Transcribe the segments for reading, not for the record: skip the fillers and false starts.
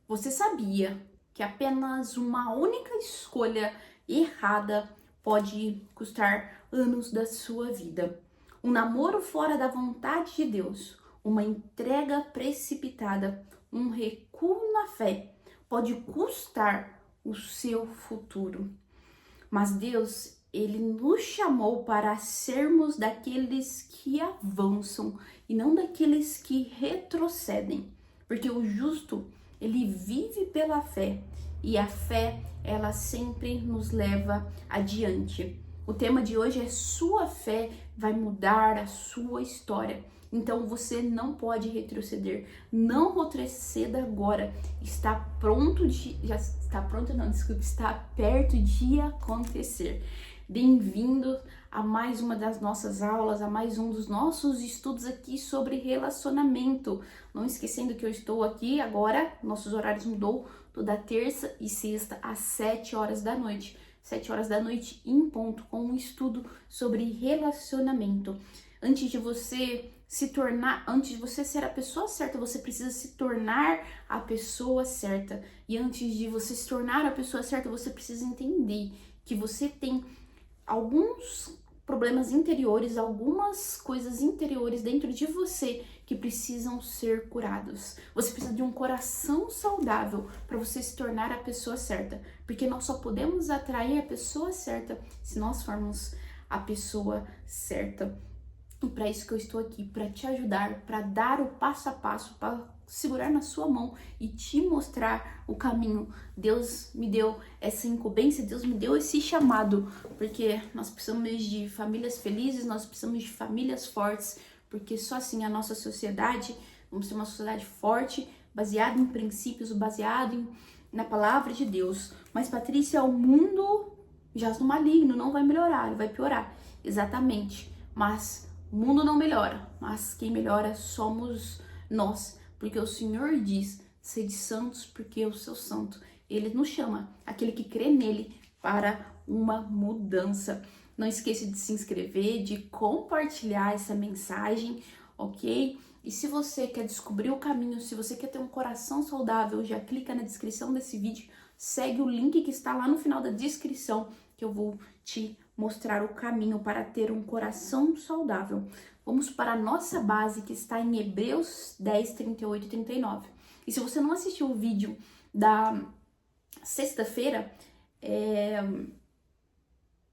Você sabia que apenas uma única escolha errada pode custar anos da sua vida? Um namoro fora da vontade de Deus, uma entrega precipitada, um recuo na fé pode custar o seu futuro. Mas Deus, ele nos chamou para sermos daqueles que avançam e não daqueles que retrocedem, porque o justo, ele vive pela fé e a fé, ela sempre nos leva adiante. O tema de hoje é: sua fé vai mudar a sua história. Então você não pode retroceder, não retroceda agora. Está pronto já está pronto, não, desculpe, está perto de acontecer. Bem-vindo a mais uma das nossas aulas, a mais um dos nossos estudos aqui sobre relacionamento. Não esquecendo que eu estou aqui agora, nossos horários mudou, toda terça e sexta às 7 horas da noite. 7 horas da noite em ponto, com um estudo sobre relacionamento. Antes de você ser a pessoa certa, você precisa se tornar a pessoa certa. E antes de você se tornar a pessoa certa, você precisa entender que você tem alguns problemas interiores, algumas coisas interiores dentro de você que precisam ser curados. Você precisa de um coração saudável para você se tornar a pessoa certa, porque nós só podemos atrair a pessoa certa se nós formos a pessoa certa. E para isso que eu estou aqui, para te ajudar, para dar o passo a passo, para segurar na sua mão e te mostrar o caminho. Deus me deu essa incumbência, Deus me deu esse chamado, porque nós precisamos de famílias felizes, nós precisamos de famílias fortes, porque só assim a nossa sociedade, vamos ter uma sociedade forte, baseada em princípios, na palavra de Deus. Mas, Patrícia, o mundo jaz no maligno, não vai melhorar, ele vai piorar. Exatamente, mas o mundo não melhora, mas quem melhora somos nós, porque o Senhor diz: sede santos, porque eu sou santo. Ele nos chama, aquele que crê nele, para uma mudança. Não esqueça de se inscrever, de compartilhar essa mensagem, ok? E se você quer descobrir o caminho, se você quer ter um coração saudável, já clica na descrição desse vídeo, segue o link que está lá no final da descrição, que eu vou te mostrar o caminho para ter um coração saudável. Vamos para a nossa base, que está em Hebreus 10, 38 e 39. E se você não assistiu o vídeo da sexta-feira,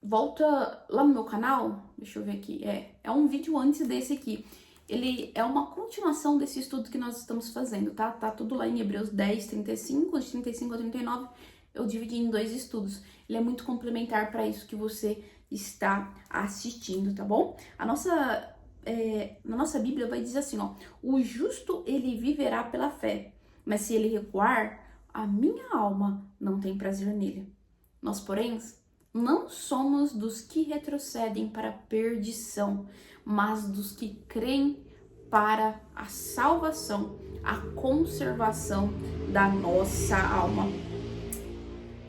volta lá no meu canal, deixa eu ver aqui, é um vídeo antes desse aqui. Ele é uma continuação desse estudo que nós estamos fazendo, tá? Tá tudo lá em Hebreus 10, 35, de 35 a 39, eu dividi em 2 estudos. Ele é muito complementar para isso que você está assistindo, tá bom? Na nossa Bíblia vai dizer assim, ó: o justo, ele viverá pela fé, mas se ele recuar, a minha alma não tem prazer nele. Nós, porém, não somos dos que retrocedem para a perdição, mas dos que creem para a salvação, a conservação da nossa alma.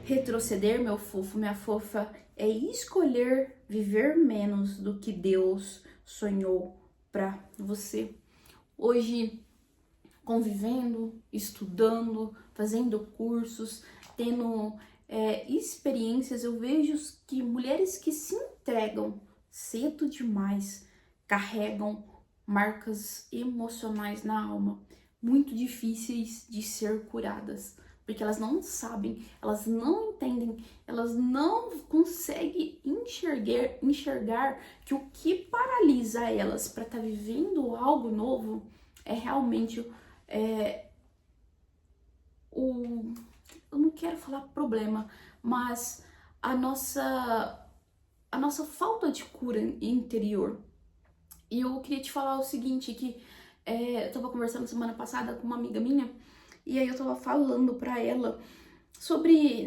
Retroceder, meu fofo, minha fofa, é escolher viver menos do que Deus sonhou para você. Hoje, convivendo, estudando, fazendo cursos, tendo experiências, eu vejo que mulheres que se entregam cedo demais carregam marcas emocionais na alma, muito difíceis de ser curadas, porque elas não sabem, elas não entendem, elas não conseguem enxergar que o que paralisa elas para estar vivendo algo novo é realmente eu não quero falar problema, mas a nossa falta de cura interior. E eu queria te falar o seguinte, que eu tava conversando semana passada com uma amiga minha, e aí eu tava falando pra ela sobre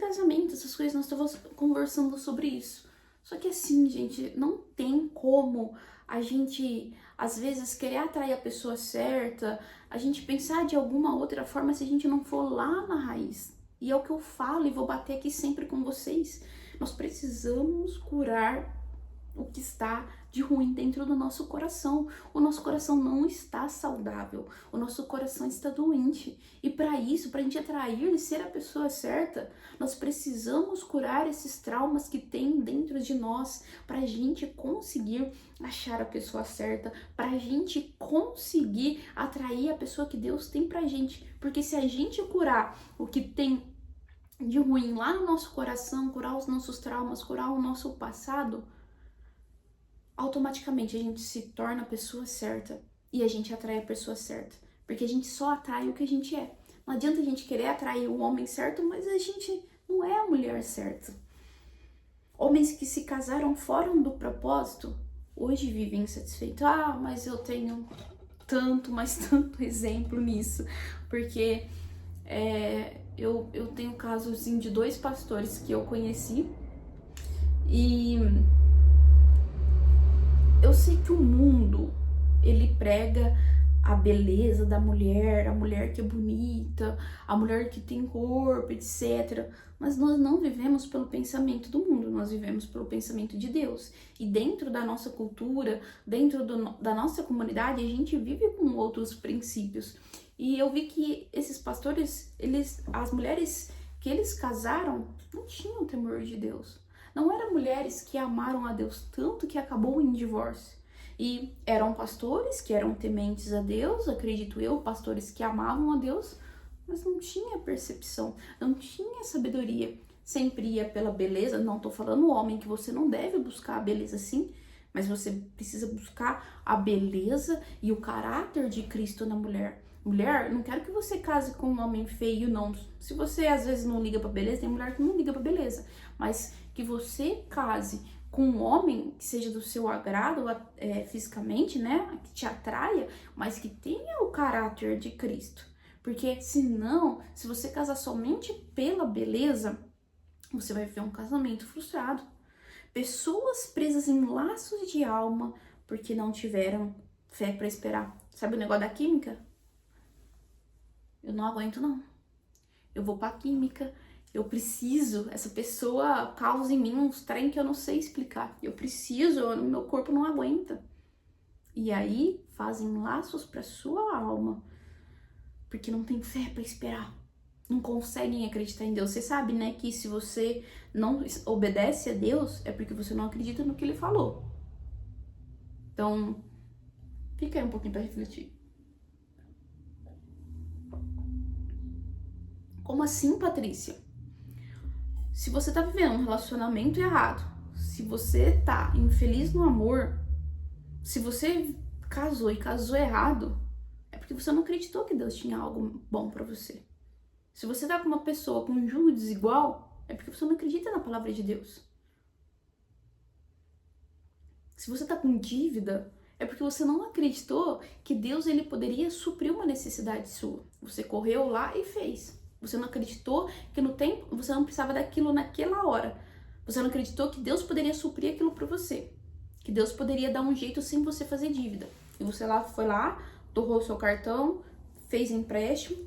casamento, essas coisas, nós tava conversando sobre isso. Só que assim, gente, não tem como a gente, às vezes, querer atrair a pessoa certa, a gente pensar de alguma outra forma se a gente não for lá na raiz. E é o que eu falo e vou bater aqui sempre com vocês. Nós precisamos curar o que está de ruim dentro do nosso coração. O nosso coração não está saudável, o nosso coração está doente. E para isso, para a gente atrair e ser a pessoa certa, nós precisamos curar esses traumas que tem dentro de nós, para a gente conseguir achar a pessoa certa, para a gente conseguir atrair a pessoa que Deus tem pra gente. Porque se a gente curar o que tem de ruim lá no nosso coração, curar os nossos traumas, curar o nosso passado, automaticamente a gente se torna a pessoa certa e a gente atrai a pessoa certa, porque a gente só atrai o que a gente é. Não adianta a gente querer atrair o homem certo, mas a gente não é a mulher certa. Homens que se casaram fora do propósito, hoje vivem insatisfeitos. Ah, mas eu tenho tanto, mas tanto exemplo nisso, porque eu tenho casos assim, de 2 pastores que eu conheci, e eu sei que o mundo, ele prega a beleza da mulher, a mulher que é bonita, a mulher que tem corpo, etc. Mas nós não vivemos pelo pensamento do mundo, nós vivemos pelo pensamento de Deus. E dentro da nossa cultura, dentro da nossa comunidade, a gente vive com outros princípios. E eu vi que esses pastores, as mulheres que eles casaram, não tinham temor de Deus. Não eram mulheres que amaram a Deus tanto que acabou em divórcio. E eram pastores que eram tementes a Deus, acredito eu, pastores que amavam a Deus, mas não tinha percepção, não tinha sabedoria. Sempre ia pela beleza. Não tô falando homem que você não deve buscar a beleza sim, mas você precisa buscar a beleza e o caráter de Cristo na mulher. Mulher, não quero que você case com um homem feio, não. Se você às vezes não liga pra beleza, tem mulher que não liga pra beleza. Mas que você case com um homem que seja do seu agrado fisicamente, né? Que te atraia, mas que tenha o caráter de Cristo. Porque senão, se você casar somente pela beleza, você vai viver um casamento frustrado. Pessoas presas em laços de alma porque não tiveram fé para esperar. Sabe o negócio da química? Eu não aguento, não. Eu vou pra química. Eu preciso. Essa pessoa causa em mim uns trem que eu não sei explicar. Eu preciso, meu corpo não aguenta. E aí fazem laços pra sua alma, porque não tem fé pra esperar. Não conseguem acreditar em Deus. Você sabe, né, que se você não obedece a Deus, é porque você não acredita no que Ele falou. Então, fica aí um pouquinho pra refletir. Como assim, Patrícia? Se você tá vivendo um relacionamento errado, se você tá infeliz no amor, se você casou e casou errado, é porque você não acreditou que Deus tinha algo bom pra você. Se você tá com uma pessoa com um julgo desigual, é porque você não acredita na palavra de Deus. Se você tá com dívida, é porque você não acreditou que Deus ele poderia suprir uma necessidade sua. Você correu lá e fez. Você não acreditou que no tempo você não precisava daquilo naquela hora. Você não acreditou que Deus poderia suprir aquilo para você. Que Deus poderia dar um jeito sem você fazer dívida. E você foi lá, torrou o seu cartão, fez empréstimo.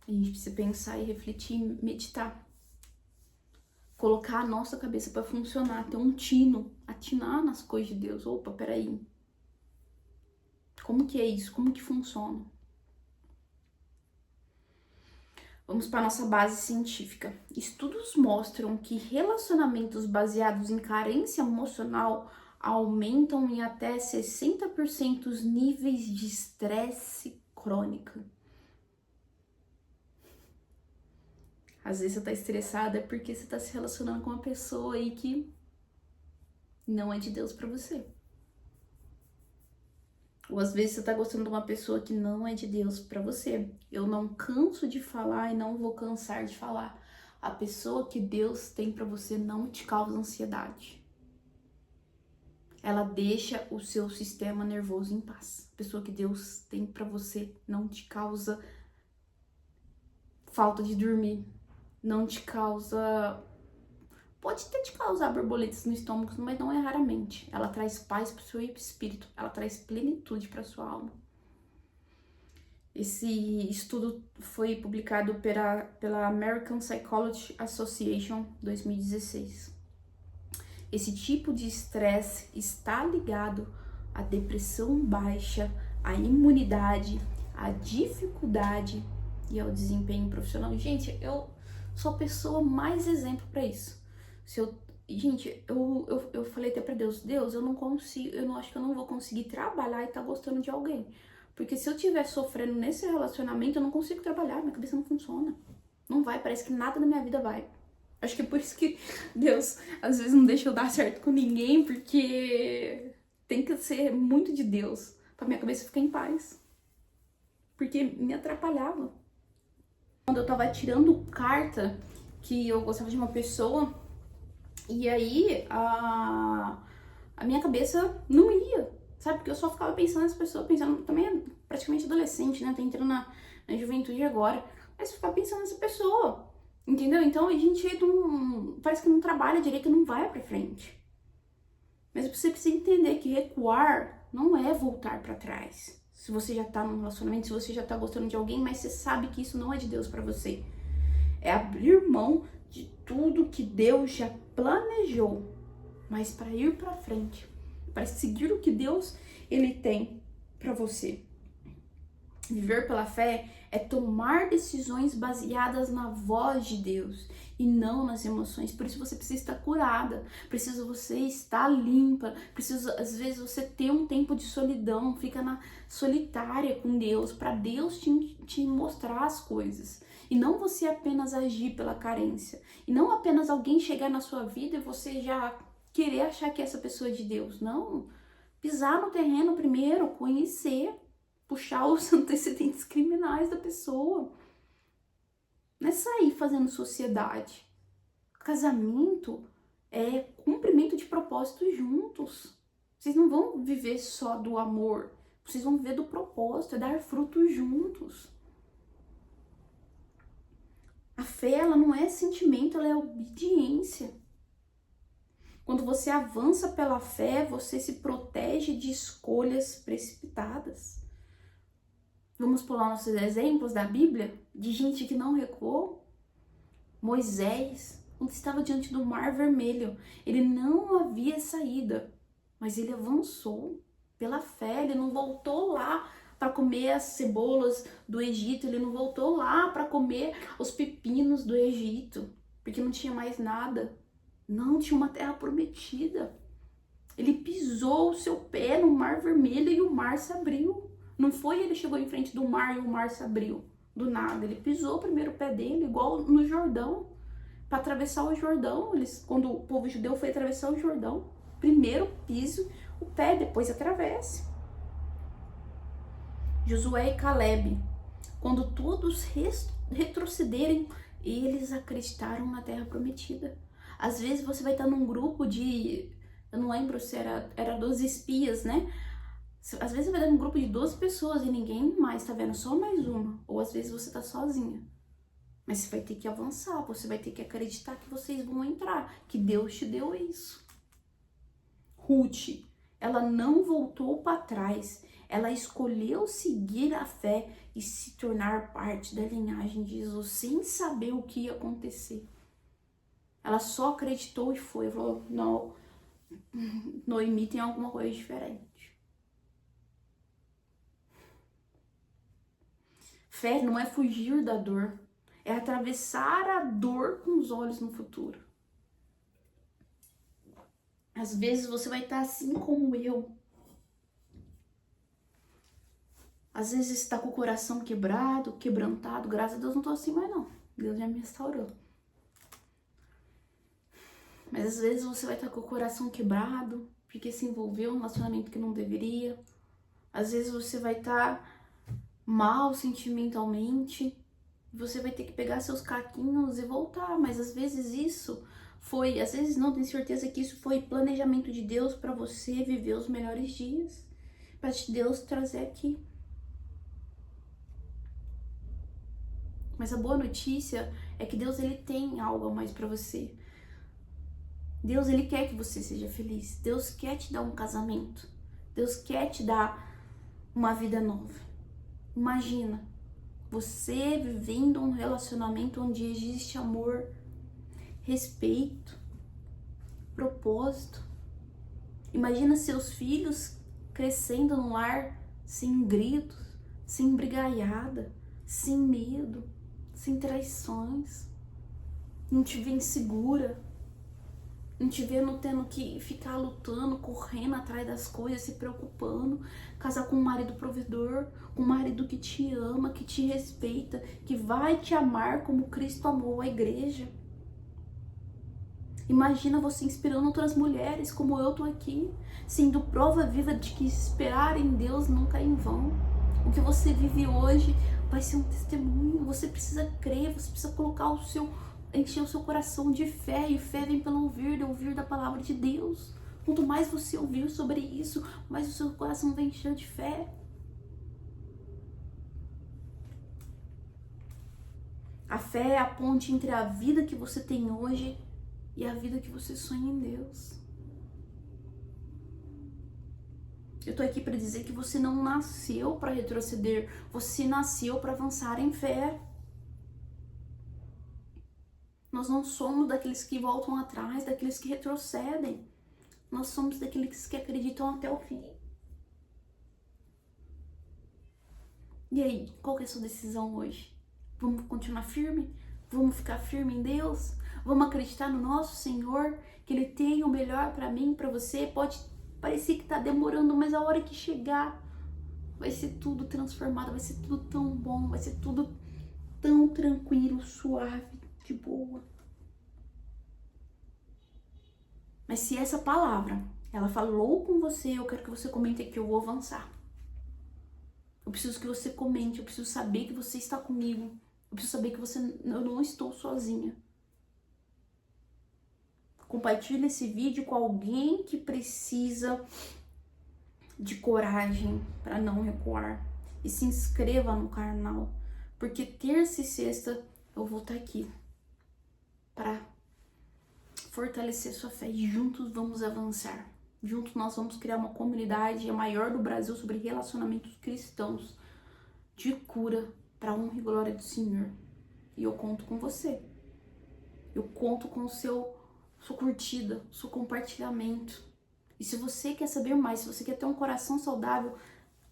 A gente precisa pensar e refletir, meditar. Colocar a nossa cabeça para funcionar, ter um tino, atinar nas coisas de Deus. Opa, peraí. Como que é isso? Como que funciona? Vamos para nossa base científica. Estudos mostram que relacionamentos baseados em carência emocional aumentam em até 60% os níveis de estresse crônico. Às vezes você tá estressada é porque você tá se relacionando com uma pessoa aí que não é de Deus pra você. Ou às vezes você tá gostando de uma pessoa que não é de Deus pra você. Eu não canso de falar e não vou cansar de falar. A pessoa que Deus tem pra você não te causa ansiedade. Ela deixa o seu sistema nervoso em paz. A pessoa que Deus tem pra você não te causa falta de dormir. Não te causa... Pode até te causar borboletas no estômago, mas não é raramente. Ela traz paz pro seu espírito. Ela traz plenitude pra sua alma. Esse estudo foi publicado pela American Psychology Association 2016. Esse tipo de estresse está ligado à depressão baixa, à imunidade, à dificuldade e ao desempenho profissional. Gente, eu sou a pessoa mais exemplo para isso. Gente, eu falei até para Deus, eu não consigo, eu não acho que eu não vou conseguir trabalhar e tá gostando de alguém. Porque se eu estiver sofrendo nesse relacionamento, eu não consigo trabalhar, minha cabeça não funciona. Não vai, parece que nada na minha vida vai. Acho que é por isso que Deus às vezes não deixa eu dar certo com ninguém, porque tem que ser muito de Deus pra minha cabeça ficar em paz. Porque me atrapalhava. Quando eu tava tirando carta que eu gostava de uma pessoa, e aí a minha cabeça não ia, sabe? Porque eu só ficava pensando nessa pessoa, pensando, também é praticamente adolescente, né? Tô entrando na juventude agora. Mas eu ficava pensando nessa pessoa. Entendeu? Então a gente não, parece que não trabalha direito, não vai pra frente. Mas você precisa entender que recuar não é voltar pra trás. Se você já tá num relacionamento, se você já tá gostando de alguém, mas você sabe que isso não é de Deus pra você. É abrir mão de tudo que Deus já planejou, mas para ir pra frente, para seguir o que Deus ele tem pra você. Viver pela fé é tomar decisões baseadas na voz de Deus e não nas emoções. Por isso você precisa estar curada, precisa você estar limpa, precisa às vezes você ter um tempo de solidão, fica na solitária com Deus, para Deus te mostrar as coisas. E não você apenas agir pela carência. E não apenas alguém chegar na sua vida e você já querer achar que essa pessoa é de Deus. Não. Pisar no terreno primeiro, conhecer, puxar os antecedentes criminais da pessoa. Não é sair fazendo sociedade. Casamento é cumprimento de propósitos juntos. Vocês não vão viver só do amor. Vocês vão viver do propósito, é dar frutos juntos. A fé, ela não é sentimento, ela é obediência. Quando você avança pela fé, você se protege de escolhas precipitadas. Vamos pular nossos exemplos da Bíblia, de gente que não recuou. Moisés, quando estava diante do Mar Vermelho, ele não havia saída, mas ele avançou pela fé, ele não voltou lá para comer as cebolas do Egito, ele não voltou lá para comer os pepinos do Egito, porque não tinha mais nada. Não, tinha uma terra prometida. Ele pisou o seu pé no Mar Vermelho e o mar se abriu. Não foi ele chegou em frente do mar e o mar se abriu do nada. Ele pisou primeiro o pé dele, igual no Jordão, para atravessar o Jordão. Quando o povo judeu foi atravessar o Jordão, primeiro pise o pé, depois atravesse. Josué e Caleb, quando todos retrocederem, eles acreditaram na terra prometida. Às vezes você vai estar num grupo de, eu não lembro se era 12 espias, né? Às vezes você vai estar num grupo de 12 pessoas e ninguém mais tá vendo, só mais uma. Ou às vezes você tá sozinha. Mas você vai ter que avançar, você vai ter que acreditar que vocês vão entrar, que Deus te deu isso. Ruth, ela não voltou para trás. Ela escolheu seguir a fé e se tornar parte da linhagem de Jesus, sem saber o que ia acontecer. Ela só acreditou e foi. Falou, não, Noemi tem alguma coisa diferente. Fé não é fugir da dor, é atravessar a dor com os olhos no futuro. Às vezes você vai estar assim como eu. Às vezes você está com o coração quebrado, quebrantado. Graças a Deus não tô assim mais não. Deus já me restaurou. Mas às vezes você vai estar com o coração quebrado, porque se envolveu em um relacionamento que não deveria. Às vezes você vai estar mal sentimentalmente. Você vai ter que pegar seus caquinhos e voltar. Mas às vezes isso foi, às vezes não, tenho certeza que isso foi planejamento de Deus para você viver os melhores dias. Para Deus trazer aqui. Mas a boa notícia é que Deus ele tem algo a mais para você. Deus ele quer que você seja feliz. Deus quer te dar um casamento. Deus quer te dar uma vida nova. Imagina você vivendo um relacionamento onde existe amor, respeito, propósito. Imagina seus filhos crescendo no lar sem gritos, sem brigaiada, sem medo, sem traições, não te vendo insegura, não te vendo tendo que ficar lutando, correndo atrás das coisas, se preocupando, casar com um marido provedor, um marido que te ama, que te respeita, que vai te amar como Cristo amou a igreja. Imagina você inspirando outras mulheres como eu tô aqui, sendo prova viva de que esperar em Deus nunca é em vão. O que você vive hoje vai ser um testemunho. Você precisa crer, você precisa colocar encher o seu coração de fé, e fé vem pelo ouvir da palavra de Deus. Quanto mais você ouvir sobre isso, mais o seu coração vai encher de fé. A fé é a ponte entre a vida que você tem hoje e a vida que você sonha em Deus. Eu tô aqui para dizer que você não nasceu para retroceder, você nasceu para avançar em fé. Nós não somos daqueles que voltam atrás, daqueles que retrocedem. Nós somos daqueles que acreditam até o fim. E aí, qual que é a sua decisão hoje? Vamos continuar firme? Vamos ficar firme em Deus? Vamos acreditar no nosso Senhor, que Ele tem o melhor para mim, para você? Pode parecer que tá demorando, mas a hora que chegar, vai ser tudo transformado, vai ser tudo tão bom, vai ser tudo tão tranquilo, suave, de boa. Mas se essa palavra, ela falou com você, eu quero que você comente aqui, eu vou avançar. Eu preciso que você comente, eu preciso saber que você está comigo. Eu preciso saber que eu não estou sozinha. Compartilhe esse vídeo com alguém que precisa de coragem para não recuar. E se inscreva no canal, porque terça e sexta eu vou estar aqui para fortalecer sua fé. E juntos vamos avançar. Juntos nós vamos criar uma comunidade, a maior do Brasil, sobre relacionamentos cristãos, de cura, para a honra e glória do Senhor. E eu conto com você. Eu conto com sua curtida, seu compartilhamento. E se você quer saber mais, se você quer ter um coração saudável,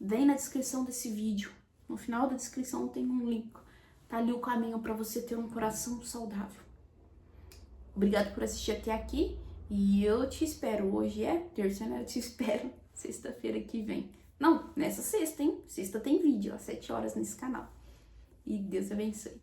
vem na descrição desse vídeo. No final da descrição tem um link. Tá ali o caminho para você ter um coração saudável. Obrigado por assistir até aqui. E eu te espero. Hoje é terça, né? Eu te espero sexta-feira que vem. Não, nessa sexta, hein? Sexta tem vídeo, às 7 horas nesse canal. E Deus abençoe.